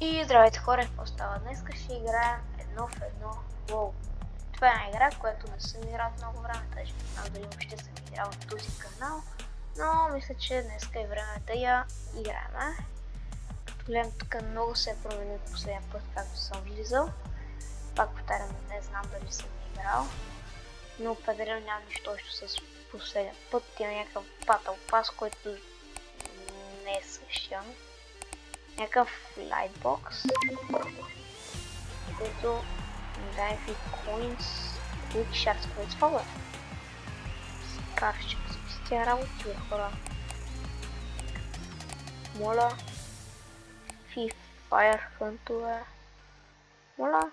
И здравейте хора, какво става? Днеска ще играем едно в едно WoW. Това е една игра, която не съм играл много време, даже не знам дали въобще съм играл на този канал, но мисля, че днеска е време да я играем. Като гледам тук много се е променил последния път, както съм влизал. Пак повтарям, не знам дали съм играл, но определено няма нищо общо с последния път. Има някакъв Battle Pass, който не е същия. Някакъв лайтбокс, където ми даде някакви coins, които шарскават това бе. Скарчик, с тия работи бе хора. Моля, фи Fire Hunt-ове. Моля,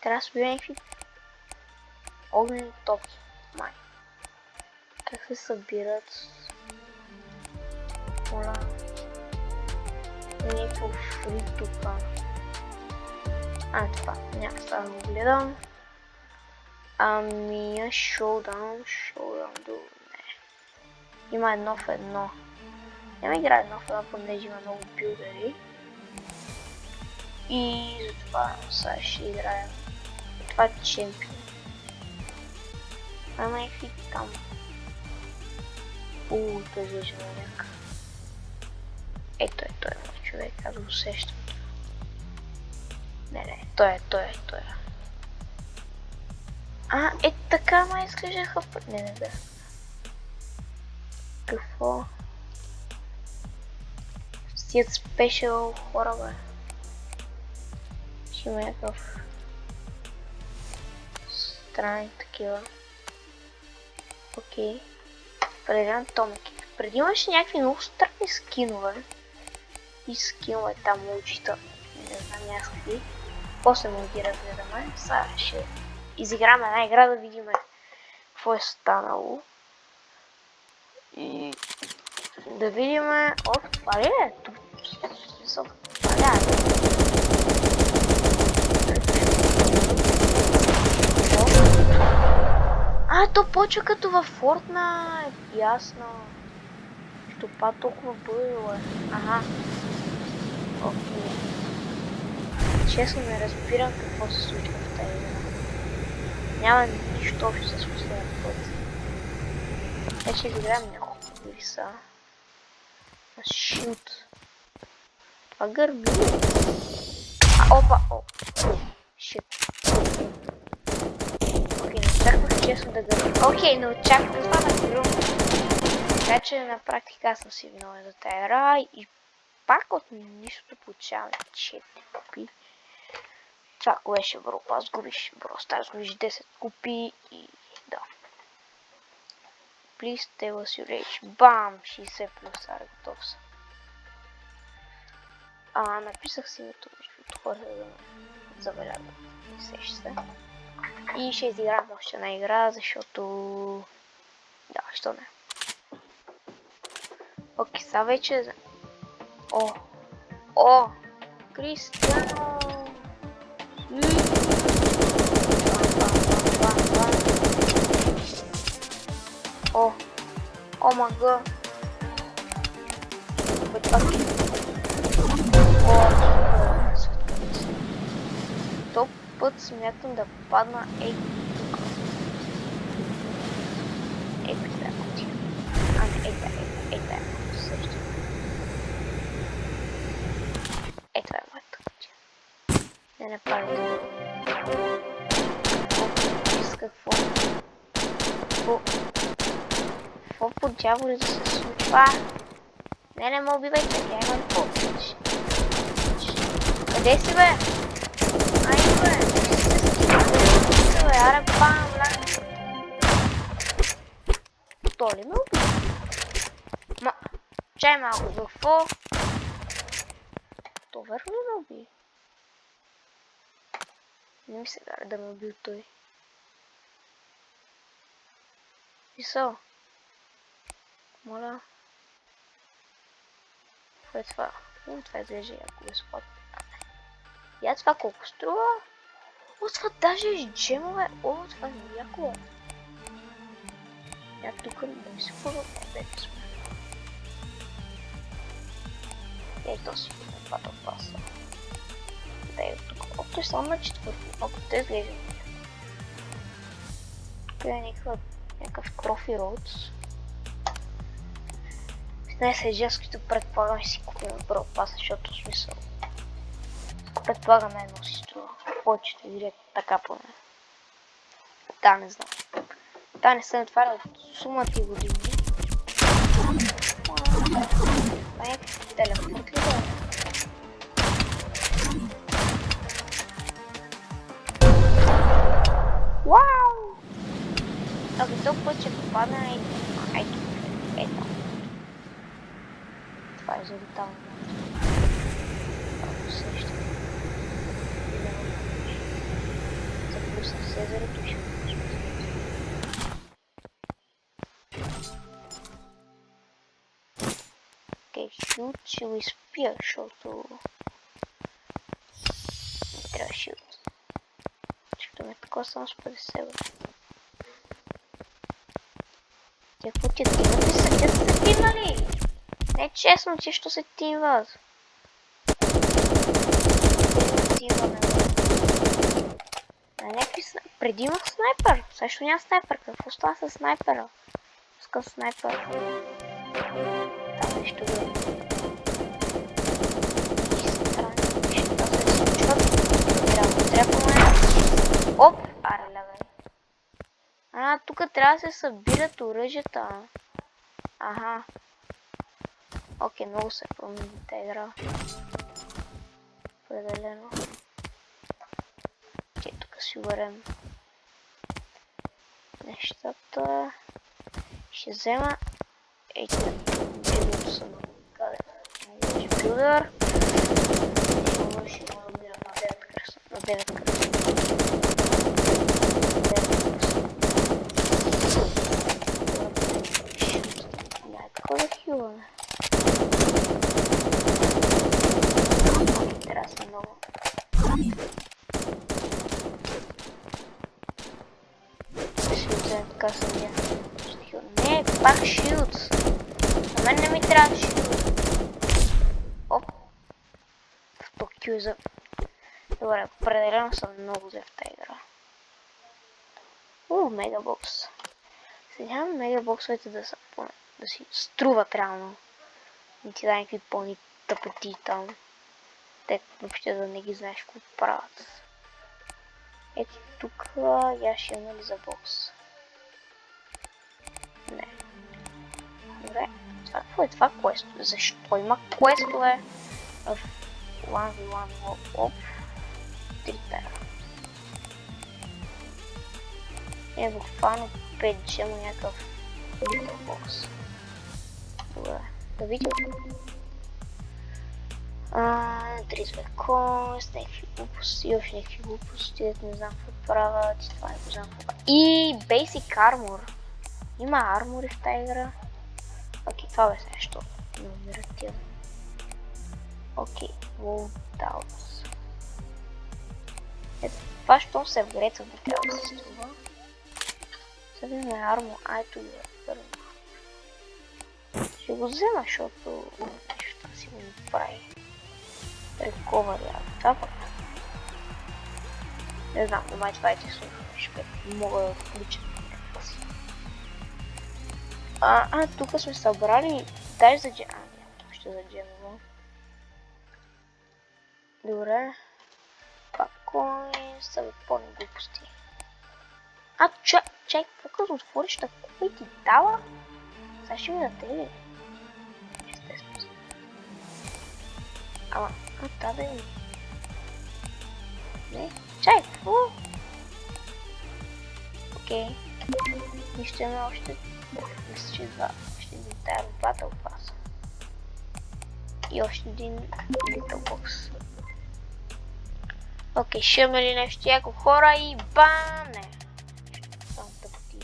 трябва да събира някакви огнени топки. Май. Как се събират? Моля. Някакво фри тука. Това, няма да го гледам. Showdown, не. Има едно в едно. Няма игра едно в едно, понеже има много билдери. И затова сега ще играем. Това е чемпион. Има някакви там. Тази е човек. Ето е той мой човек, аз го усещам. Не, той е. Така ма изглеждаха в път. Не, бе. Какво? Стият спешъл хора, бе. Ще има някакъв странни такива. Окей. Преден томики. Преди имаше някакви много странни скинове. И скинове там лучита. Не знам някакви. После му ги разгледаме. Сега ще изиграме една игра да видим какво е станало. И да видим... това ли е? То почва като във Fortnite, ясно. Що толкова бъдило е. Окей. Честно не разбирам какво се случва в тази игра. Няма нищо общо с последния път. Вече изиграем няколко виса. Шут. Това гърби. Опа! Шит. Окей, не очаквах честно да гърби. Окей, не очаквах това да гръмна. Така че на практика аз съм си виновен за тази игра и пак от нищото получаваме 4 купи. Това ако беше Европа, аз губиш Бростар, губиш 10 купи и да. Please tell us your age. Бам! 60 плюс ара, готов съм. Написах си името, защото хората да ме забелязват. Не сеща се. И ще изиграм още една игра, защото... Да, що не. Окей, сега вече... Кристиано! Мага! Топ път смятам да падна тук. Това е кутия. Това е също. Това е моята кутия. Не падна. Какво по дяволи да се случва? Не ме убивайте, я имам по-обича. Къде си бе? Бе! Аре бам, То ли ме уби? Чай малко, какво? То верно ли ме уби? Не ми се гара да ме уби той. Писал. Моля. Какво е това? Това изглежда яко безплатно. Я това колко струва? Това даже и джемове. Това е яко. Я тук да ми се първо вече сме. То си Battle Pass. Дай тук. О, той само на четвърто. Ако те изглежда. Тук е някакъв Крофи Роудс. 15 женското предполагам ще си купим първо паса, защото в смисъл. Предполагам едно си струва. Повечето игри така поне. Да, не знам. Да, не съм отварял сумата и години. Това е някакъв телефон ли да? Вау! Ако този път ще попадне ето. Това е залетално. Ако среща. Запусна се за ретуши. Окей, шут ще го изпия, защото не трябва шут. Защото ме такова само с 50 евро. Те какво ти тимват ли са? Те са тимвали! Не е честно, че що се тимват. Преди имах снайпер. Също няма снайпер. Какво става с снайпера? Искам снайпер. Там нещо друго. Неща се случват. Трябва. Оп! Аре, леве. Тук трябва да се събират оръжията. Аха. Окей, много се промени тази игра. Определено. Окей, тук си уберем нещата. Ще взема билдър съм. Къде? Билдър. Ще го набирам на 9 кръста. На 9 кръста. Какво да хилваме? Трябва да съм много. Ще вземем така съдия. Не, пак шилдс. На мен не ми трябва шилдс. Оп. В Токио за... Добре, определено съм много зле в тази игра. Мегабокс. Сега мегабоксовете да са поне. Да си струват реално. Не ти да някакви пълни тъпоти там. Те въобще да не ги знаеш какво правят. Ето тук я ще имам ли за бокс. Не. Добре. Това какво е това квест? Защо има квестове в 1v1 оп 3 пера? Е буквално 5 джема някакъв бокс. Добре. Да видим. 32 кост, някакви глупости, още някакви глупости, не знам какво правят, това не знам какво. И Basic Armor. Има армори в тази игра. Окей, това беше нещо. Номеративно. Окей, Loadouts. Ето, това щом се вгреца, не трябва да се струва. Сега имаме армор, ето и първо. Ще го взема, защото нещо си го прави. Recovery, това пък. Не знам, но май това е те слушно нещо, което мога да включа. Тук сме събрали даже за джем. Тук ще за джемово. Добре. Пакой са пълни глупости. Чай, като отвориш такова и ти дава? Сега ще ми даде ли? Естествено. Да е. Не? Чай, какво? Окей. Нищо има още. Мисля, че два. Ще един тая в Battle Pass. И още един Little Box. Окей, ще имаме ли нещо яко хора и бам! Не. Само тъпоти.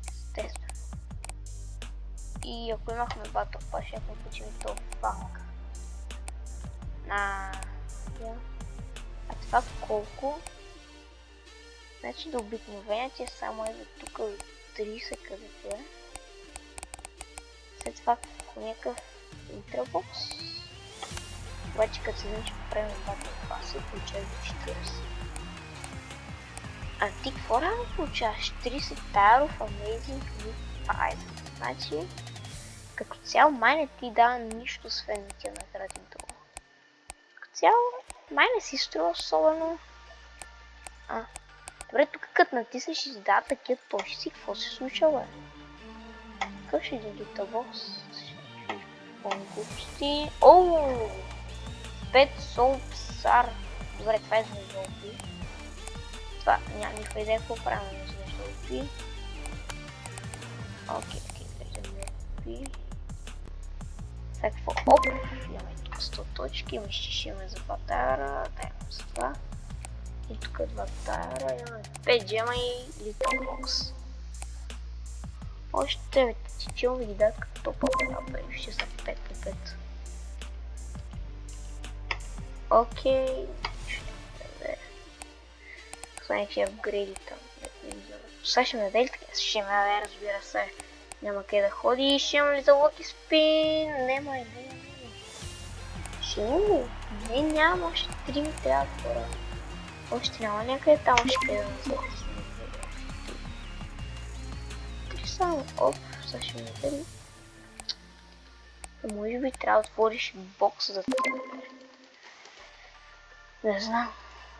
Естествено. И ако имахме Battle Pass, ще получим този фанк. Това колко? Значи до обикновената е само е за тук 30 където е. След това някакъв интрабокс. обаче като се значи правим двата класа, получаваш 40. А ти какво рано получаваш? 30 Tower of Amazing New Prize. Значи, като цяло май не ти дава нищо, освен тия награди долу. Като цяло май не си струва особено. Добре, тук като натиснеш и издава такива точици, какво се случва, бе? Какъв ще един гитабокс? Глупости. Оу! 5 сол псар. Добре, това е за зомби. Това няма никаква идея какво правим за зомби. Окей, зомби. Сега какво? Оп! Имаме тук 100 точки, мисля, ще имаме за 2 тайра. Дайме за това. И тук 2 тайра, имаме 5 джема и литър-бокс. Още тичилно ви ги дадат като топа пари, ще са 5 по 5. Окей. Това някакви апгрейди там. Сега ще ме даде ли така? Ще ме даде, разбира се. Няма къде да ходи и ще имам ли за локи спин? Не. Ще имам ли? Не, няма, още 3 ми трябва хора. Още няма някъде там, още къде да ме взех. Само, оп, сега ще ме даде. Може би трябва да отвориш бокс за това. Не знам.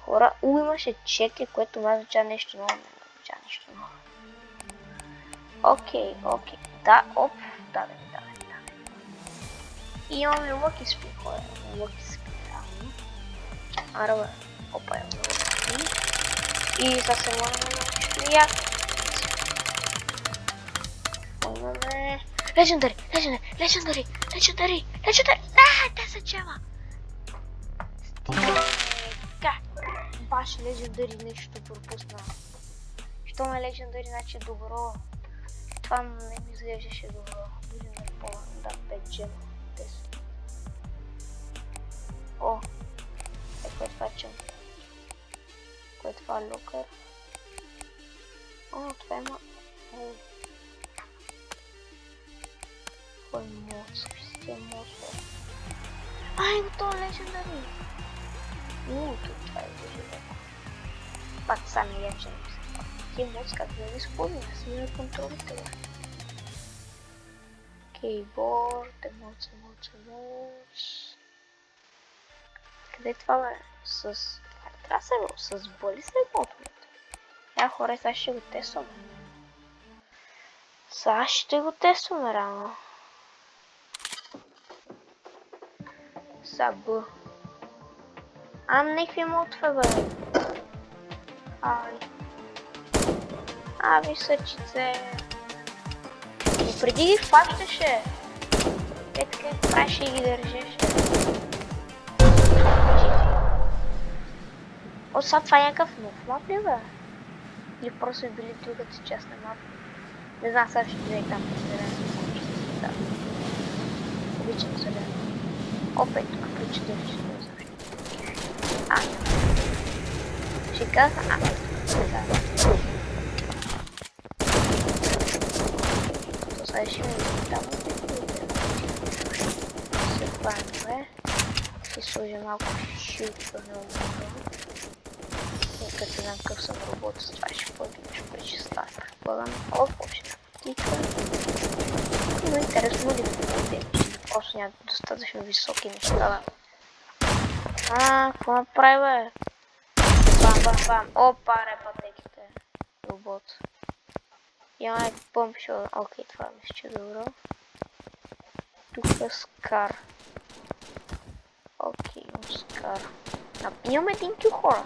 Хора, имаше чеки, което ме означава нещо ново. Не означава нещо ново. Окей. Да, оп, да. И имаме лъки спин, хора. Лъки спин, реално. Арабе, опа, имаме лъки. И сега се върнем на нещо яко. Имаме... Легендари! Те са чела! Баш легендари нещо пропусна. Щом е легендари, значи добро. Това не ми изглеждаше добро. Дори не помня, да, 5 джема. 10. О! Кое е това чъм? Кое е това локър? О, това има... Кой мод? Същия мод, бе. Ай, готово легендари! Това е легендари. Пак сами яче не мисля. Тия мод как да не изпълни, аз ми на контролите, бе. Кейборд, емоц. Къде е това, бе? Трябва се, бе? С боли се емоцията. Хора, сега ще го тестваме. Рано. Б. Някакви мотове, бе. Висъчице. И преди ги хващаше. Така правеше и ги държеше. Сега това е някакъв нов мап ли, бе? Или просто е били другата част на мапа? Не знам, сега ще видя там по зелено. Да. Обичам зелено. Опет, тук прича ще каза, сега ще ми там се хванем, ще сложим малко шилчка на умора. И като знам какъв съм работа с това ще поднимаш причиста, предполагам. Още птичка. Но интересно ли да просто няма достатъчно високи неща, да. Какво направи, бе? Бам. Опа, репатеките. Робот. Имаме пъмпшо. Окей, това мисля, че е добро. Тук е скар. Окей, имам скар. Имаме един кил, хора.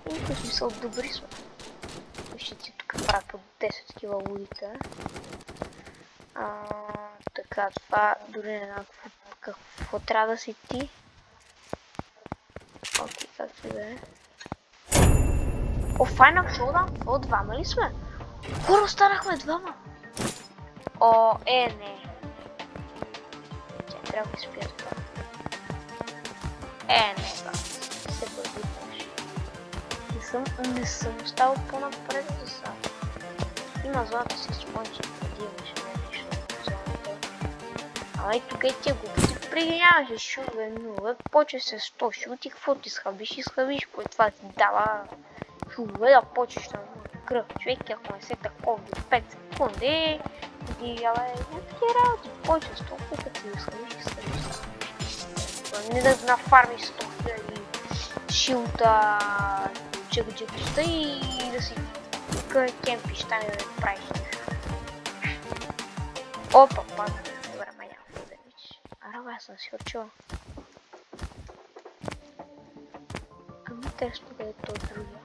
В смисъл, добри сме. Вижте, тук правят по 10 такива лудите. Така, това дори не знам какво трябва да си ти. Окей, както да е. Final Showdown? Двама ли сме? Хора, останахме двама! Не. Тя трябва да изпия това. Не, това. Се бъдиташ. Не съм оставил по-напред за сега. Има злата с спончи, преди имаше нещо в зоната. Ама и тук и тия глупости пригняваше, шутове, нула, почва се 100 шути, какво ти изхъбиш, кое това ти дава шутове да почваш на кръв човек, ако не се такова до 5 секунди, и абе, някакви работи, почва 100, като ти изхъбиш. Не да нафармиш 100 000 шилта, чекачета и да си кемпиш там и да не правиш нищо. Опа, падна. Добре, ма няма да видиш. Арава, аз съм си отчула. Ами интересно къде е този другия.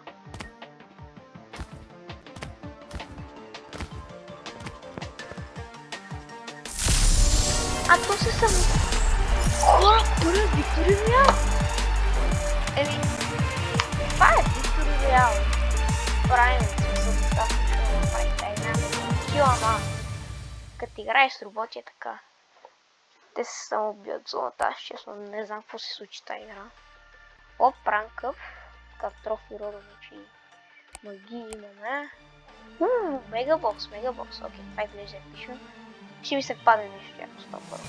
А то се съм... Първи Виктори Реал! Еми... Това е Виктори Реал. Правим смисъл така, защото да правите една кила, ама... Като играеш с роботи е така. Те се само бият зоната, аз честно не знам какво се случи тази игра. Оп, ранкъп. Така трофи рода, значи... Маги имаме. Мегабокс. Окей, това изглежда епично. Ще ми се падне нещо яко с това първо.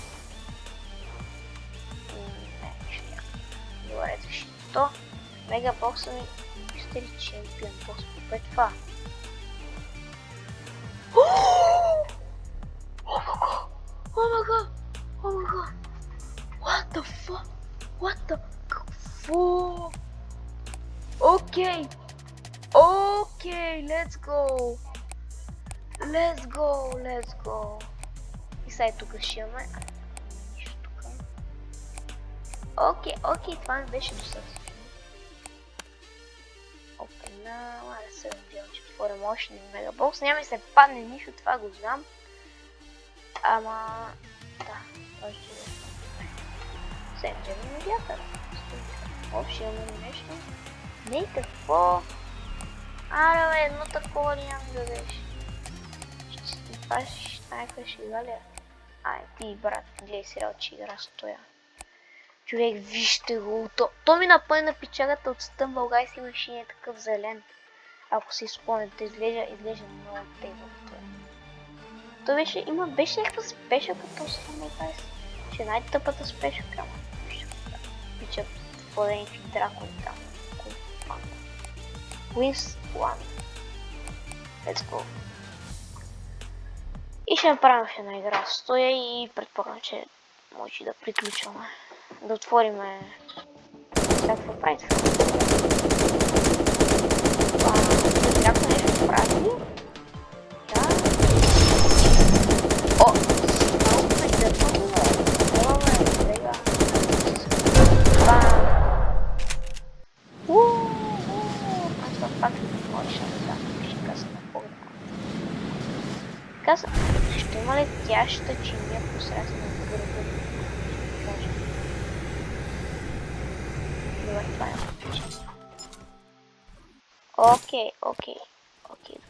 Не, нищо яко. Добре, защо? Мегабокса ми... Мистери Чемпион бокс, какво е това? Oh my god! What the fuck? Какво? Окей, let's go. И сега тук ще имаме... Нищо тук. Окей, това не беше достатъчно. Опена, да се надявам, че отворим още на мегабокс. Няма да се падне нищо, това го знам. Ама... Да, може да е. Сега имаме вятър. Общо имаме нещо. Не и какво. Аре бе, едно такова ли няма да дадеш. Ще си пашиш някаква шега ли? Ай, ти брат, гледай сериал, че игра стоя. Човек, вижте го. То ми напълни на пичагата от Стъмбъл Гайс, имаше и такъв зелен. Ако си спомняте, изглежда много тегъв това. То беше някаква спешъл като Стъмбъл Гайс. Че е най-тъпата спешъл кама. Пича подените дракони там. Wins 1. Let's go. И ще направим една игра стоя и предполагам, че може да приключваме. Да отвориме всякаква прави това. Трябва нещо прави. Да. О! Много придърпано. Еламе, сега. Аз това пак не можеш да дам. Ще казвам на по-голямо. Казвам, ще има ли тяща чиния посредством на гърба? Може. Добре, това е отлично. Окей,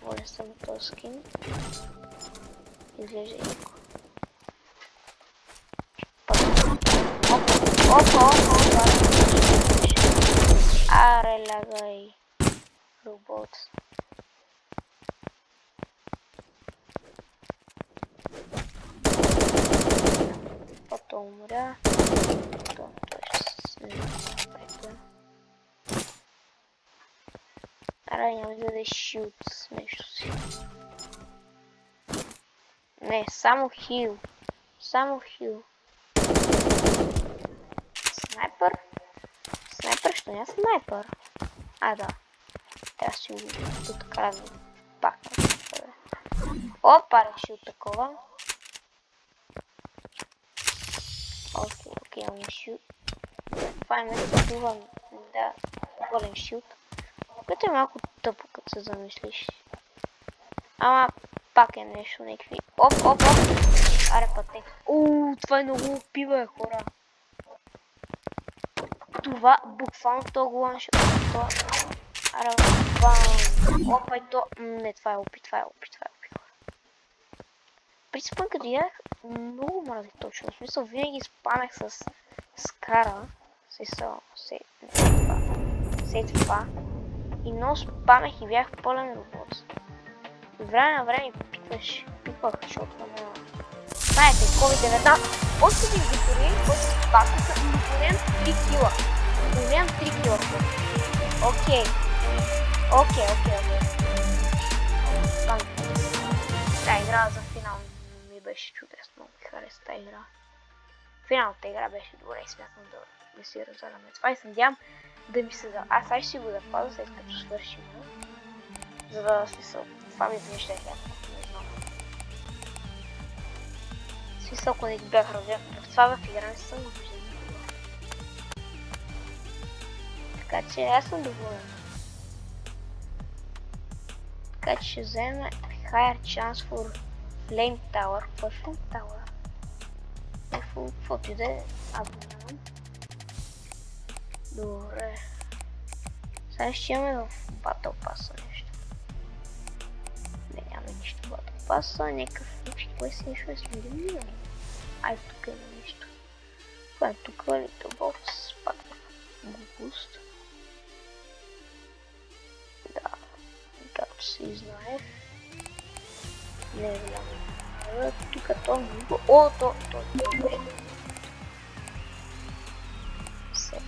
доволен съм от този скин. Изглежда яко. Опа, аре, лагай. Робот. Потом умря. Потом точно напред. Аре, няма да даде шилд с нещо си. Не, само хил. Снайпер? Що няма снайпер? А, да. Трябва да си го така да пакна. Опа, решил такова. Окей, имаме шилд. Това е нещо това, да, голем шилд. Което е малко тъпо, като се замислиш. Ама пак е нещо, някакви. Оп. Аре пътек. Това е много пива, хора. Това буквално то го ланшот. Аре, бам. Опа и то. Не, това е опи. Принципно като идех, много мрази точно. В смисъл, винаги спамех с скара. Сей това. И много спамех и бях пълен робот. И време на време пиквах, защото няма. Знаете, COVID-19. После Виктория, после Спака са импонент 3 кила. Импонент 3 кила. Окей. Тая игра за финал ми беше чудесно. Много ми хареса тая игра. Финалната игра беше добре и смятам да си разгледаме това и се надявам да ми се да... Аз ще си го запазя след като свършим. За да смисъл, това ми изглежда някакво, не знам. Смисъл, ако не ги бях разгледал в това в игра не съм го виждал никога. Така че аз съм доволен. Така че ще взема Higher Chance for Flame Tower. Какво е Flame Tower? Каквото и да е, аз го нямам. Добре. Сега ще имаме в Battle Pass нещо. Не, няма нищо Battle Pass, някакъв случай, кой си нещо е смирим. Ай, тук има нещо. Това е тук, Little Box, пак глупост. Да, както си знаеш. Не е голямо. Тук то много... О, то е. Все.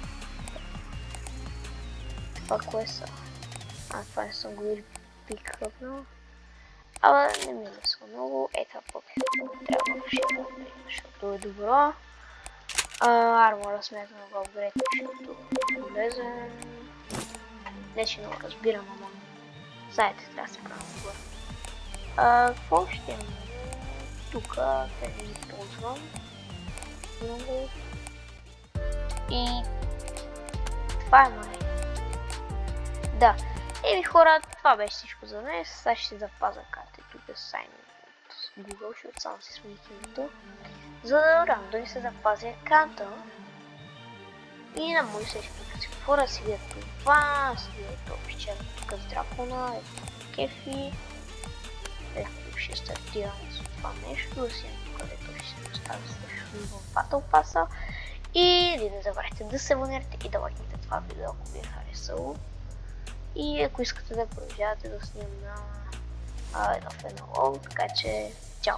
Това кое са? Това не съм го или пикъпнал. Ама не ми лесва много. Това по-пикъпнал трябва да ще го приема, защото е добро. Армора смятам да го апгрейдна, защото е полезен. Не че много разбирам, ама знаете, трябва да се правим отгоре. Какво ще имаме? Тук тези ги ползвам много. И това е май. Да. Еми хора, това беше всичко за днес. Сега ще си запазя карта тук сайн от Google, защото само си смених името. За да рано да ви се запази аккаунта. И на мои всички хора си видят това, си видят това печера тук с дракона, кефи. Ето ще стартираме с това нещо, да си където ще се поставя също в Battle Pass. И не забравяйте да се абонирате и да лайкнете това видео, ако ви е харесало. И ако искате да продължавате да снимам на едно в едно лоу, така че чао!